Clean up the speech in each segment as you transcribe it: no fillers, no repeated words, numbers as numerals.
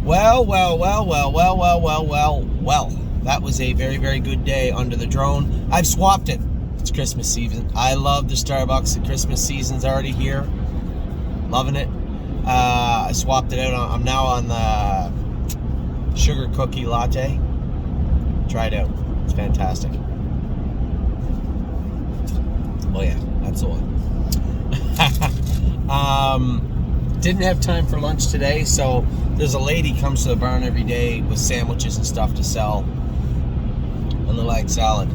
Well. That was a very, very good day under the drone. I've swapped it. It's Christmas season. I love the Starbucks. The Christmas season's already here. Loving it. I swapped it out. I'm now on the sugar cookie latte. Try it out. It's fantastic. Oh yeah, that's the one. Didn't have time for lunch today, so there's a lady comes to the barn every day with sandwiches and stuff to sell. A little egg salad.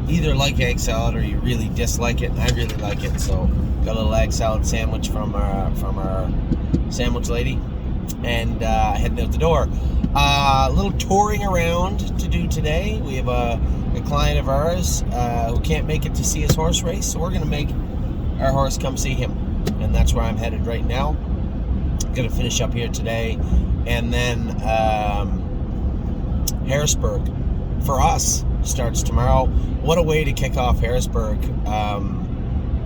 Either like egg salad or you really dislike it, and I really like it, so got a little egg salad sandwich from our sandwich lady, and heading out the door. A little touring around to do today. We have a client of ours who can't make it to see his horse race, so we're going to make our horse come see him, and that's where I'm headed right now. Going to finish up here today, and then Harrisburg for us starts tomorrow. What a way to kick off Harrisburg,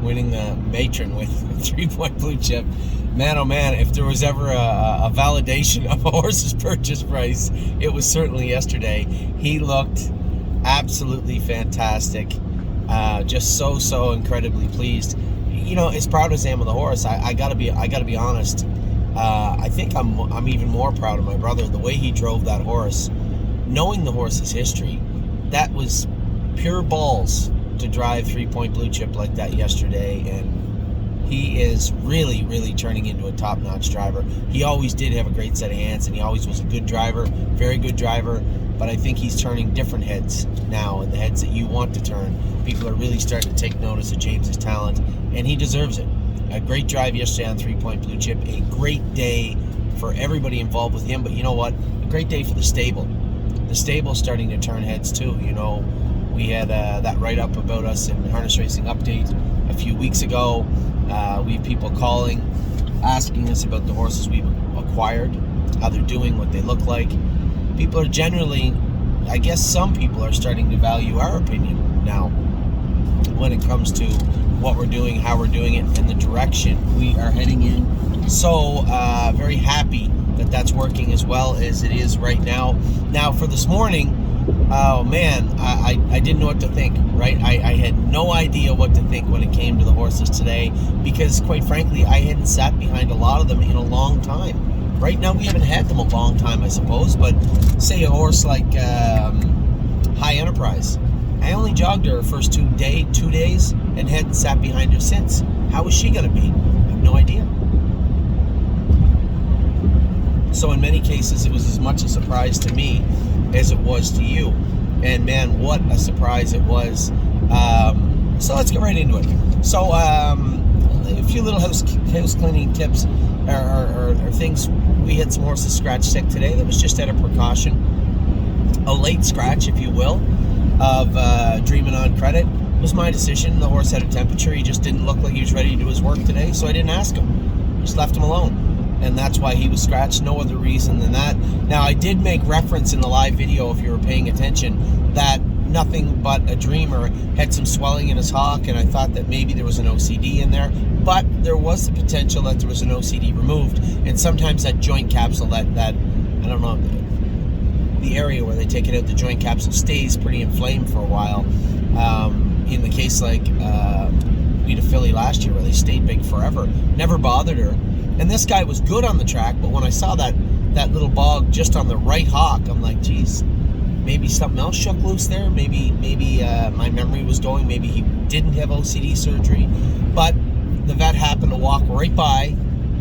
winning the matron with 3-point blue chip. Man, oh man, if there was ever a validation of a horse's purchase price, it was certainly yesterday. He looked absolutely fantastic. Just so incredibly pleased. You know, as proud as I am of the horse, I gotta be honest. I think I'm even more proud of my brother. The way he drove that horse, knowing the horse's history, that was pure balls to drive 3-point blue chip like that yesterday, and he is really turning into a top-notch driver. He always did have a great set of hands, and he always was a good driver, very good driver, but I think he's turning different heads now, and the heads that you want to turn. People are really starting to take notice of James's talent, and he deserves it. A great drive yesterday on 3-point blue chip, a great day for everybody involved with him, but you know what? A great day for the stable. The stable's starting to turn heads too. You know, we had that write-up about us in Harness Racing Update a few weeks ago. We have people calling, asking us about the horses we've acquired, how they're doing, what they look like. People are generally, I guess some people are starting to value our opinion now when it comes to what we're doing, how we're doing it, and the direction we are heading in. So very happy that that's working as well as it is right now. Now for this morning, oh man, I didn't know what to think, right? I had no idea what to think when it came to the horses today, because quite frankly, I hadn't sat behind a lot of them in a long time. Right now, we haven't had them a long time, I suppose, but say a horse like High Enterprise. I only jogged her first 2 days and hadn't sat behind her since. How is she going to be? I have no idea. So in many cases, it was as much a surprise to me as it was to you. And man, what a surprise it was. So let's get right into it. So a few little house cleaning tips or things. We had some horses scratch sick today. That was just out of precaution. A late scratch, if you will, of Dreamin' on Credit was my decision. The horse had a temperature. He just didn't look like he was ready to do his work today, so I didn't ask him. Just left him alone. And that's why he was scratched, no other reason than that. Now, I did make reference in the live video, if you were paying attention, that Nothing But a Dreamer had some swelling in his hock, and I thought that maybe there was an OCD in there, but there was the potential that there was an OCD removed, and sometimes that joint capsule, that I don't know, the area where they take it out, the joint capsule stays pretty inflamed for a while. In the case like we had a filly last year where they stayed big forever, never bothered her. And this guy was good on the track, but when I saw that little bog just on the right hock, I'm like, geez, maybe something else shook loose there. Maybe my memory was going. Maybe he didn't have OCD surgery. But the vet happened to walk right by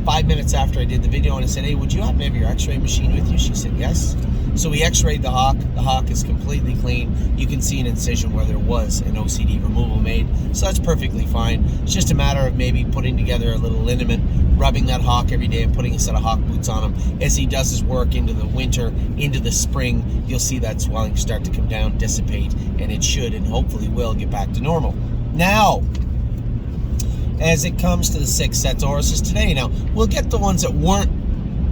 5 minutes after I did the video, and I said, hey, would you happen to have your x-ray machine with you? She said, yes. So we x-rayed the hock. The hock is completely clean. You can see an incision where there was an OCD removal made. So that's perfectly fine. It's just a matter of maybe putting together a little liniment, rubbing that hock every day and putting a set of hock boots on him. As he does his work into the winter, into the spring, you'll see that swelling start to come down, dissipate, and it should and hopefully will get back to normal. Now, as it comes to the 6 sets of horses today, now, we'll get the ones that weren't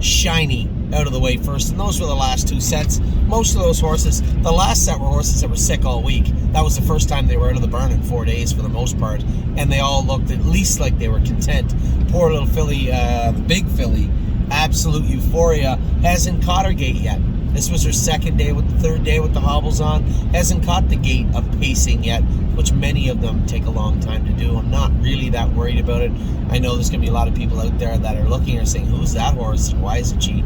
shiny out of the way first, and those were the last 2 sets. Most of those horses, the last set were horses that were sick all week. That was the first time they were out of the barn in 4 days for the most part, and they all looked at least like they were content. Poor little filly, the big filly, absolute euphoria. Hasn't caught her gait yet. This was her third day with the hobbles on. Hasn't caught the gait of pacing yet, which many of them take a long time to do. I'm not really that worried about it. I know there's going to be a lot of people out there that are looking and saying, who's that horse? Why isn't she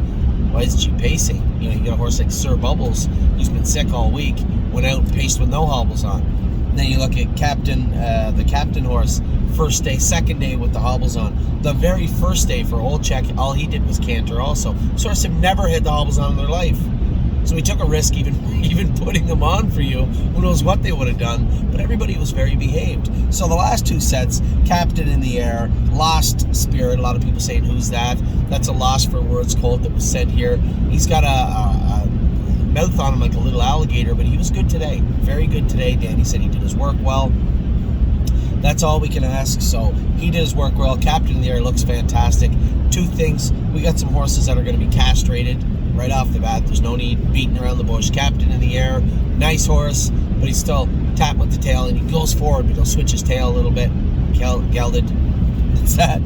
pacing? You know, you got a horse like Sir Bubbles, who's been sick all week, went out and paced with no hobbles on. And then you look at the captain horse, first day, second day with the hobbles on. The very first day for Olczak, all he did was canter also. Horses have never had the hobbles on in their life. So we took a risk even putting them on for you. Who knows what they would have done, but everybody was very behaved. So the last two sets, Captain in the Air, Lost Spirit. A lot of people saying, who's that? That's a Lost for Words colt that was sent here. He's got a mouth on him like a little alligator, but he was good today. Very good today. Danny said he did his work well. That's all we can ask. So he did his work well. Captain in the Air looks fantastic. Two things. We got some horses that are going to be castrated right off the bat. There's no need beating around the bush. Captain in the Air, nice horse, but he's still tapped with the tail, and he goes forward, but he'll switch his tail a little bit. Gelded. That's that.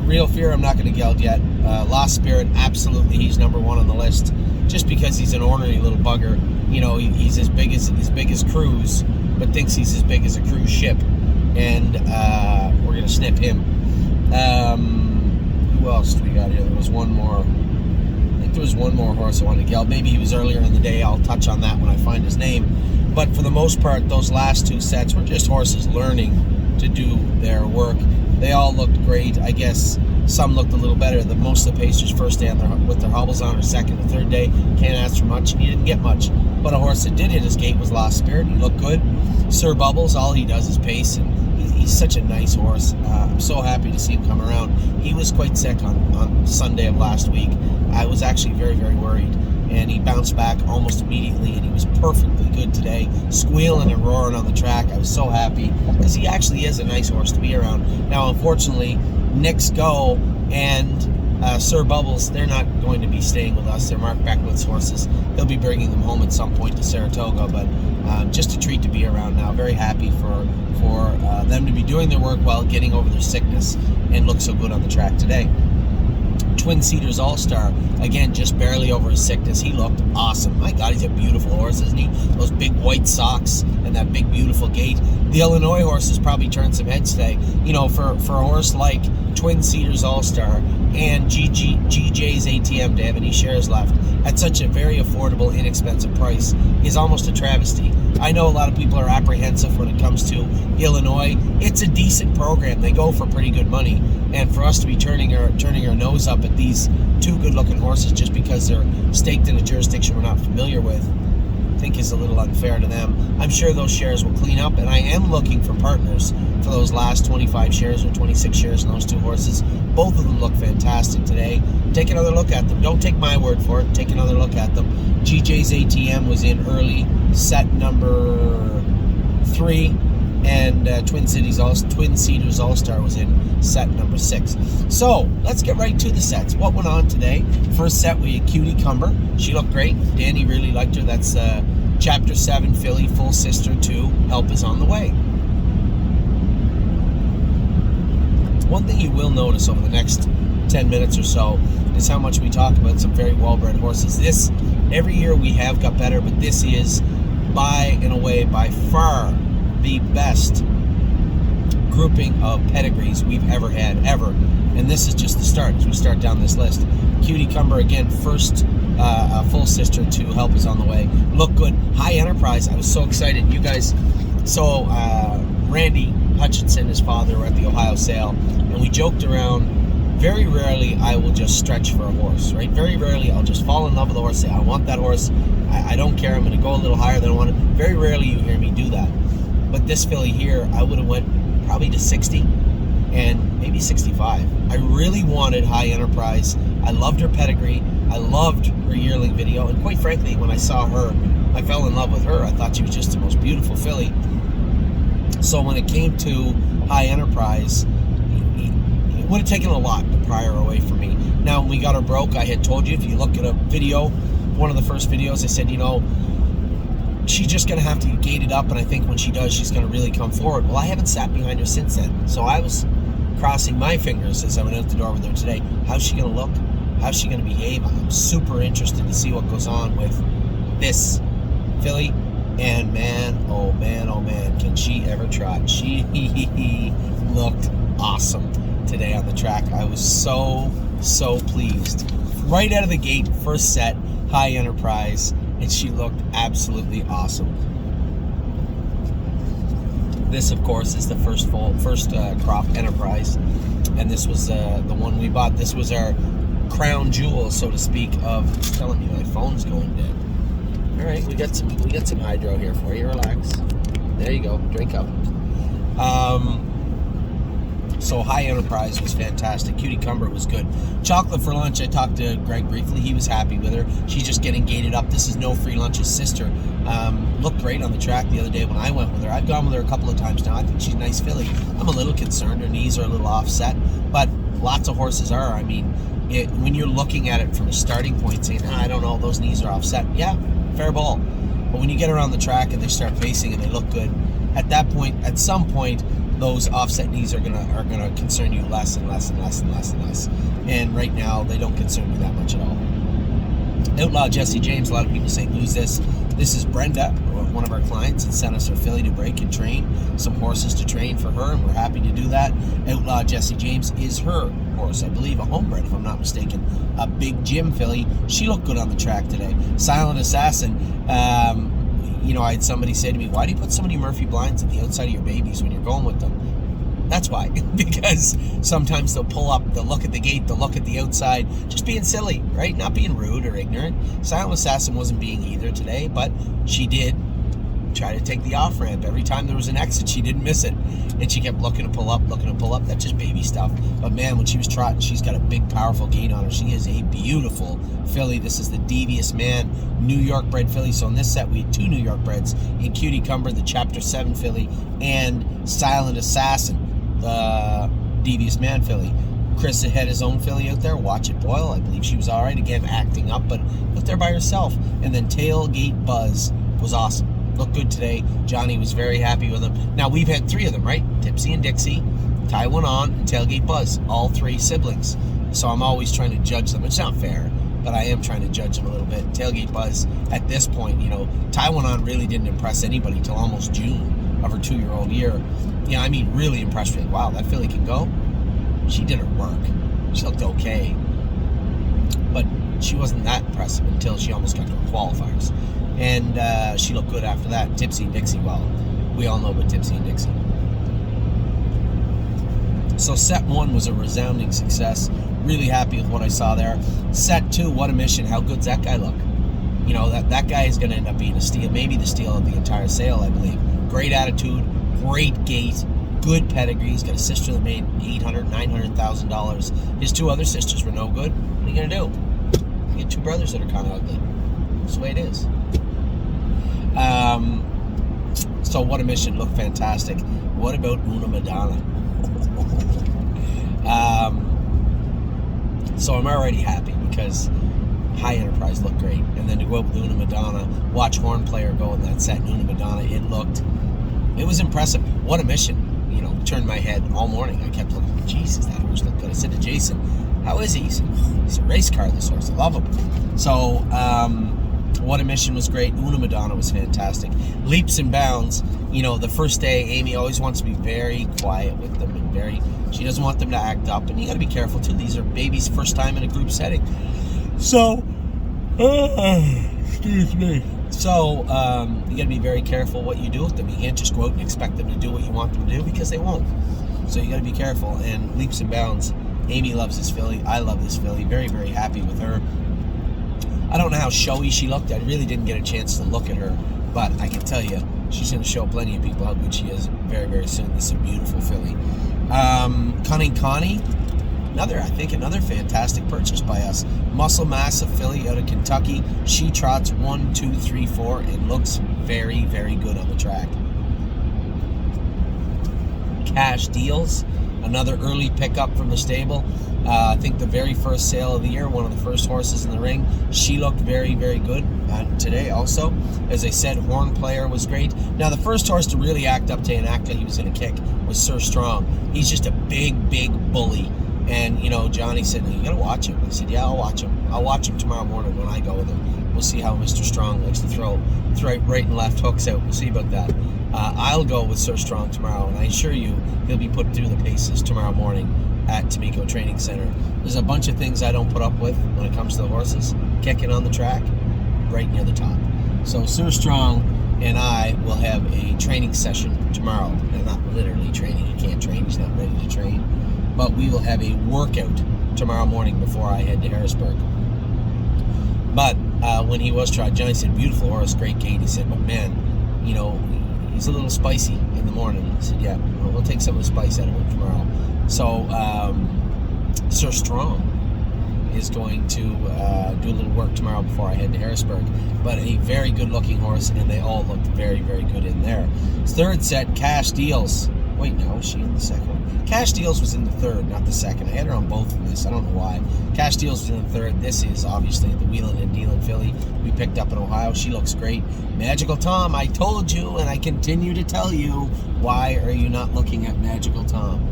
Real Fear, I'm not going to geld yet. Lost Spirit, absolutely, he's number one on the list, just because he's an ornery little bugger. You know, he's as big as Cruise, but thinks he's as big as a cruise ship, and we're going to snip him. Who else do we got here? There was one more. I think there was one more horse I wanted to geld. Maybe he was earlier in the day. I'll touch on that when I find his name. But for the most part, those last two sets were just horses learning to do their work. They all looked great. I guess some looked a little better. Most of the Pacers' first day with their hobbles on, or second or third day, can't ask for much, and he didn't get much. But a horse that did hit his gait was Lost Spirit. He looked good. Sir Bubbles, all he does is pace, and he's such a nice horse. I'm so happy to see him come around. He was quite sick on Sunday of last week. I was actually very, very worried. And he bounced back almost immediately, and he was perfectly good today, squealing and roaring on the track. I was so happy, because he actually is a nice horse to be around. Now, unfortunately, Knicks Go and Sir Bubbles, they're not going to be staying with us. They're Mark Beckwith's horses. He'll be bringing them home at some point to Saratoga, but just a treat to be around now. Very happy for them to be doing their work while getting over their sickness and look so good on the track today. Twin Cedars All-Star, again, just barely over his sickness. He looked awesome. My God, he's a beautiful horse, isn't he? Those big white socks and that big, beautiful gait. The Illinois horses probably turned some heads today. You know, for a horse like Twin Cedars All-Star and GJ's ATM to have any shares left at such a very affordable, inexpensive price is almost a travesty. I know a lot of people are apprehensive when it comes to Illinois. It's a decent program. They go for pretty good money. And for us to be turning our nose up at these two good-looking horses just because they're staked in a jurisdiction we're not familiar with, I think is a little unfair to them. I'm sure those shares will clean up, and I am looking for partners for those last 25 shares or 26 shares in those two horses. Both of them look fantastic today. Take another look at them. Don't take my word for it. Take another look at them. GJ's ATM was in early, set number 3. And Twin Cedars All-Star was in set number 6. So let's get right to the sets. What went on today? First set, we had Cutie Cumber. She looked great. Danny really liked her. That's Chapter 7 filly, full sister to Help Is on the Way. One thing you will notice over the next 10 minutes or so is how much we talk about some very well-bred horses. This, every year we have got better, but this is by far the best grouping of pedigrees we've ever had, ever. And this is just the start as we start down this list. Cutie Cumber, again, first full sister to Help Is on the Way. Look good. High Enterprise, I was so excited. You guys, so Randy Hutchinson, his father, were at the Ohio sale, and we joked around. Very rarely I will just stretch for a horse, right? Very rarely I'll just fall in love with a horse, say, I want that horse. I don't care, I'm going to go a little higher than I want it. Very rarely you hear me do that. But this filly here, I would have went probably to 60 and maybe 65. I really wanted High Enterprise. I loved her pedigree. I loved her yearling video. And quite frankly, when I saw her, I fell in love with her. I thought she was just the most beautiful filly. So when it came to High Enterprise, it would have taken a lot to pry her away from me. Now, when we got her broke, I had told you, if you look at a video, one of the first videos, I said, you know, she's just going to have to gate it up, and I think when she does, she's going to really come forward. Well, I haven't sat behind her since then. So I was crossing my fingers as I went out the door with her today. How's she going to look? How's she going to behave? I'm super interested to see what goes on with this filly. And man, oh man, can she ever trot? She looked awesome today on the track. I was so pleased. Right out of the gate, first set, High Enterprise, and she looked absolutely awesome. This, of course, is the first crop Enterprise, and this was the one we bought. This was our crown jewel, so to speak, of. I'm telling you, my phone's going dead. All right, we got some hydro here for you. Relax. There you go. Drink up. So High Enterprise was fantastic. Cuticumber was good. Chocolate for Lunch, I talked to Greg briefly. He was happy with her. She's just getting gated up. This is No Free Lunch's sister. Looked great on the track the other day when I went with her. I've gone with her a couple of times now. I think she's a nice filly. I'm a little concerned. Her knees are a little offset, but lots of horses are. I mean, when you're looking at it from a starting point, saying, I don't know, those knees are offset. Yeah, fair ball. But when you get around the track and they start facing and they look good, at that point, at some point, those offset knees are gonna concern you less and less and less and less and less. And right now, they don't concern me that much at all. Outlaw Jesse James, a lot of people say, who's this? This is Brenda, one of our clients, and sent us her filly to break and train, some horses to train for her, and we're happy to do that. Outlaw Jesse James is her horse, I believe, a homebred, if I'm not mistaken, a Big Jim filly. She looked good on the track today. Silent Assassin, I had somebody say to me, why do you put so many Murphy blinds at the outside of your babies when you're going with them? That's why. Because sometimes they'll pull up, they'll look at the gate, they'll look at the outside, just being silly, right? Not being rude or ignorant. Silent Assassin wasn't being either today, but she did try to take the off-ramp. Every time there was an exit, she didn't miss it. And she kept looking to pull up. That's just baby stuff. But man, when she was trotting, she's got a big, powerful gait on her. She is a beautiful filly. This is the Devious Man New York bred filly. So in this set, we had two New York breds in Cuticumber, the Chapter 7 filly, and Silent Assassin, the Devious Man filly. Chris had his own filly out there, Watch It Boil. I believe she was all right, again, acting up, but out there by herself. And then Tailgate Buzz was awesome. Looked good today. Johnny was very happy with him. Now, we've had three of them, right? Tipsy and Dixie, Tie One On, and Tailgate Buzz. All three siblings. So I'm always trying to judge them. It's not fair, but I am trying to judge them a little bit. Tailgate Buzz, at this point, Tie One On really didn't impress anybody till almost June of her 2-year-old year. Really impressed me. Wow, that filly can go. She did her work. She looked okay. But she wasn't that impressive until she almost got to her qualifiers. And she looked good after that. Tipsy and Dixie, well, we all know about Tipsy and Dixie. So set 1 was a resounding success. Really happy with what I saw there. Set 2, what a mission. How good's that guy look? That guy is going to end up being a steal. Maybe the steal of the entire sale, I believe. Great attitude, great gait, good pedigree. He's got a sister that made $800,000, $900,000. His 2 other sisters were no good. What are you going to do? You get 2 brothers that are kind of ugly. That's the way it is. So what a mission. Looked fantastic. What about Una Madonna? So I'm already happy because High Enterprise looked great. And then to go out with Una Madonna, watch Horn Player go in that set, and Una Madonna, it was impressive. What a mission. Turned my head all morning. I kept looking, Jesus, that horse looked good. I said to Jason, how is he? He's a race car, this horse. I love him. So, What a Mission was great. Una Madonna was fantastic. Leaps and Bounds, the first day, Amy always wants to be very quiet with them and she doesn't want them to act up. And you got to be careful too. These are babies' first time in a group setting. So, excuse me. So, you got to be very careful what you do with them. You can't just go out and expect them to do what you want them to do because they won't. So you got to be careful. And Leaps and Bounds, Amy loves this filly. I love this filly. Very, very happy with her. I don't know how showy she looked. I really didn't get a chance to look at her, but I can tell you, she's going to show plenty of people how good she is very, very soon. This is a beautiful filly. Cunning Connie, another fantastic purchase by us. Muscle Massive filly out of Kentucky. She trots 1, 2, 3, 4 and looks very, very good on the track. Cash Deals, another early pickup from the stable. I think the very first sale of the year, one of the first horses in the ring, she looked very, very good today also. As I said, Horn Player was great. Now, the first horse to really act up to and act like he was going to kick was Sir Strong. He's just a big, big bully. And, Johnny said, you got to watch him. I said, yeah, I'll watch him. I'll watch him tomorrow morning when I go with him. We'll see how Mr. Strong likes to throw right and left hooks out. We'll see about that. I'll go with Sir Strong tomorrow, and I assure you he'll be put through the paces tomorrow morning at Tamiko Training Center. There's a bunch of things I don't put up with when it comes to the horses. Kicking on the track, right near the top. So Sir Strong and I will have a training session tomorrow. And not literally training. He can't train. He's not ready to train. But we will have a workout tomorrow morning before I head to Harrisburg. But when he was tried, Johnny said, beautiful horse, great gait. He said, but man, he's a little spicy in the morning. I said, yeah, we'll take some of the spice out of him tomorrow. So Sir Strong is going to do a little work tomorrow before I head to Harrisburg. But a very good-looking horse, and they all looked very, very good in there. Third set, Cash Deals. Wait, no, was she in the second one? Cash Deals was in the third, not the second. I had her on both of this. I don't know why. Cash Deals was in the third. This is obviously the Wheeling and Dealing filly we picked up in Ohio. She looks great. Magical Tom, I told you, and I continue to tell you, why are you not looking at Magical Tom?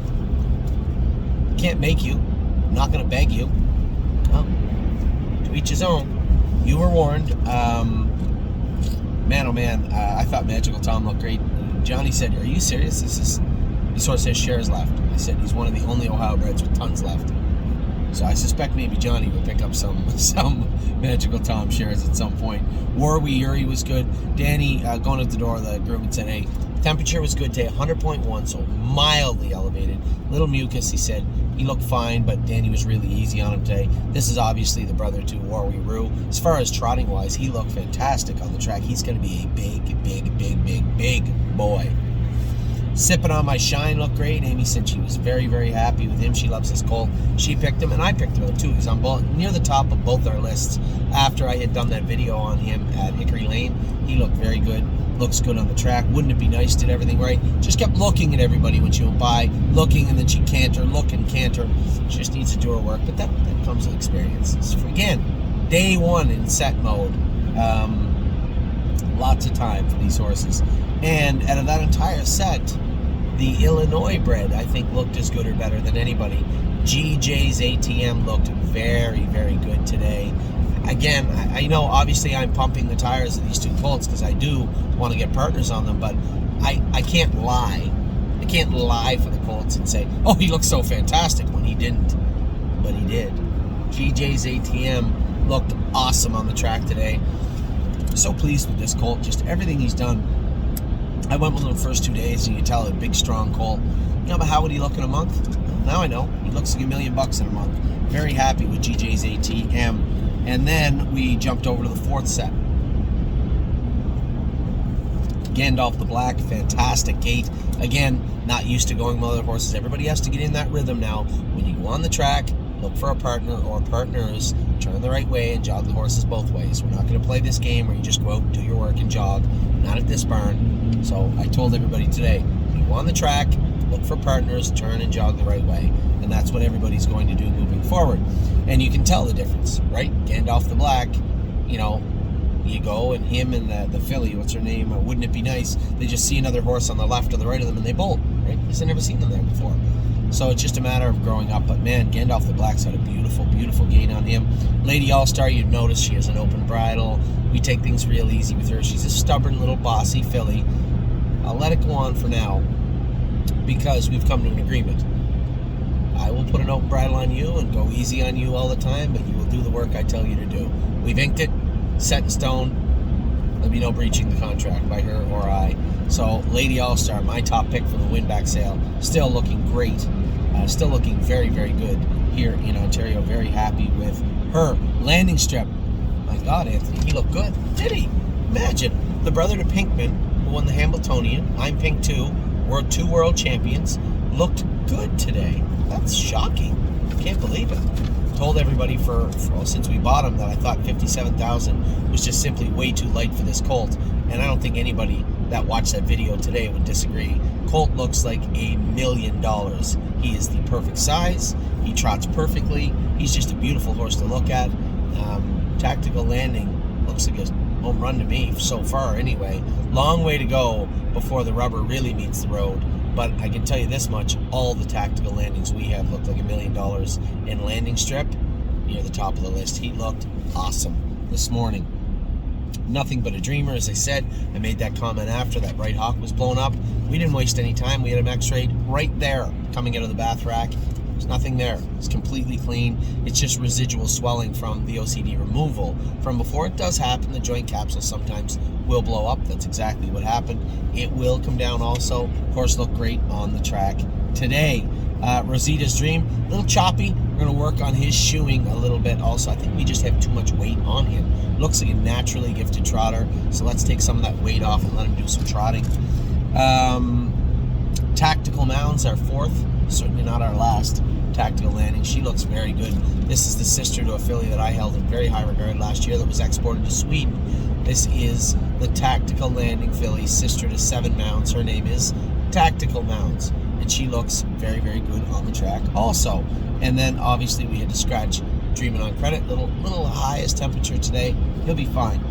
Can't make you. I'm not going to beg you. Well, to each his own. You were warned. Man, oh man, I thought Magical Tom looked great. Johnny said, are you serious? This horse has shares left. I said, he's one of the only Ohio breds with tons left. So I suspect maybe Johnny will pick up some Magical Tom shares at some point. Warwi Yuri was good. Danny, going at the door of the groom and said, hey, temperature was good today, 100.1, so mildly elevated. Little mucus, he said. He looked fine, but Danny was really easy on him today. This is obviously the brother to Warwi Roo. As far as trotting-wise, he looked fantastic on the track. He's going to be a big, big, big, big, big boy. Sipping on My Shine looked great. Amy said she was very, very happy with him. She loves his colt. She picked him, and I picked him up too. He's on near the top of both our lists. After I had done that video on him at Hickory Lane, he looked very good. Looks good on the track. Wouldn't it be nice? Did everything right. Just kept looking at everybody when she went by, looking, and then she'd canter, look and canter. She just needs to do her work, but that comes with experience. So again, day one in set mode. Lots of time for these horses. And out of that entire set, the Illinois bred, I think, looked as good or better than anybody. GJ's ATM looked very, very good today. Again, I know obviously I'm pumping the tires of these two colts because I do want to get partners on them, but I can't lie. I can't lie for the colts and say, oh, he looks so fantastic when he didn't. But he did. GJ's ATM looked awesome on the track today. So pleased with this colt, just everything he's done. I went with him the first 2 days, and you can tell a big, strong colt. But how would he look in a month? Now I know. He looks like $1 million in a month. Very happy with GJ's ATM. And then we jumped over to the fourth set. Gandalf the Black, fantastic gait. Again, not used to going with other horses. Everybody has to get in that rhythm now. When you go on the track, look for a partner or partners, turn the right way and jog the horses both ways. We're not going to play this game where you just go out, do your work and jog. Not at this barn. So I told everybody today, when you go on the track, look for partners, turn and jog the right way. And that's what everybody's going to do moving forward. And you can tell the difference, right? Gandalf the Black, you go and him and the filly, what's her name? Wouldn't it be nice? They just see another horse on the left or the right of them and they bolt, right? Because they've never seen them there before. So it's just a matter of growing up. But man, Gandalf the Black's got a beautiful, beautiful gait on him. Lady All-Star, you'd notice she has an open bridle. We take things real easy with her. She's a stubborn little bossy filly. I'll let it go on for now because we've come to an agreement. I will put an open bridle on you and go easy on you all the time, but you will do the work I tell you to do. We've inked it, set in stone. There'll be no breaching the contract by her or I. So, Lady All-Star, my top pick for the win-back sale, still looking great. Still looking very, very good here in Ontario. Very happy with her. Landing Strip. My God, Anthony, he looked good. Did he? Imagine, the brother to Pinkman, who won the Hambletonian. I'm Pink too. We're 2 world champions. Looked good today. That's shocking. Can't believe it. Told everybody since we bought him that I thought $57,000 was just simply way too light for this colt. And I don't think anybody that watched that video today would disagree. Colt looks like $1 million. He is the perfect size. He trots perfectly. He's just a beautiful horse to look at. Tactical Landing looks like a home run to me so far anyway. Long way to go before the rubber really meets the road. But I can tell you this much, all the Tactical Landings we have look like $1 million. In Landing Strip, near the top of the list, he looked awesome this morning. Nothing but a dreamer, as I said. I made that comment after that right hock was blown up. We didn't waste any time. We had him x-rayed right there coming out of the bath rack. There's nothing there. It's completely clean. It's just residual swelling from the OCD removal from before. It does happen. The joint capsule sometimes will blow up. That's exactly what happened. It will come down also. Horse looked great on the track today. Rosita's Dream, a little choppy. We're going to work on his shoeing a little bit also. I think we just have too much weight on him. Looks like a naturally gifted trotter, so let's take some of that weight off and let him do some trotting. Tactical Mounds, our fourth, certainly not our last Tactical Landing. She looks very good. This is the sister to a filly that I held in very high regard last year that was exported to Sweden. This is the Tactical Landing filly, sister to 7 Mounds. Her name is Tactical Mounds, and she looks very, very good on the track also. And then obviously we had to scratch Dreaming on Credit, little highest temperature today. He'll be fine.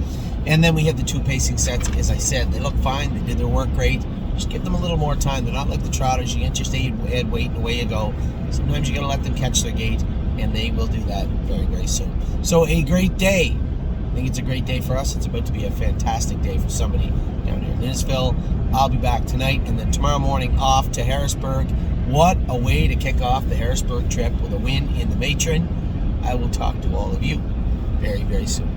And then we had the 2 pacing sets. As I said, they look fine. They did their work great. Just give them a little more time. They're not like the trotters. You can't just add weight and away you go. Sometimes you got to let them catch their gait, and they will do that very, very soon. So a great day. I think it's a great day for us. It's about to be a fantastic day for somebody down here in Innisfil. I'll be back tonight, and then tomorrow morning off to Harrisburg. What a way to kick off the Harrisburg trip with a win in the Matron. I will talk to all of you very, very soon.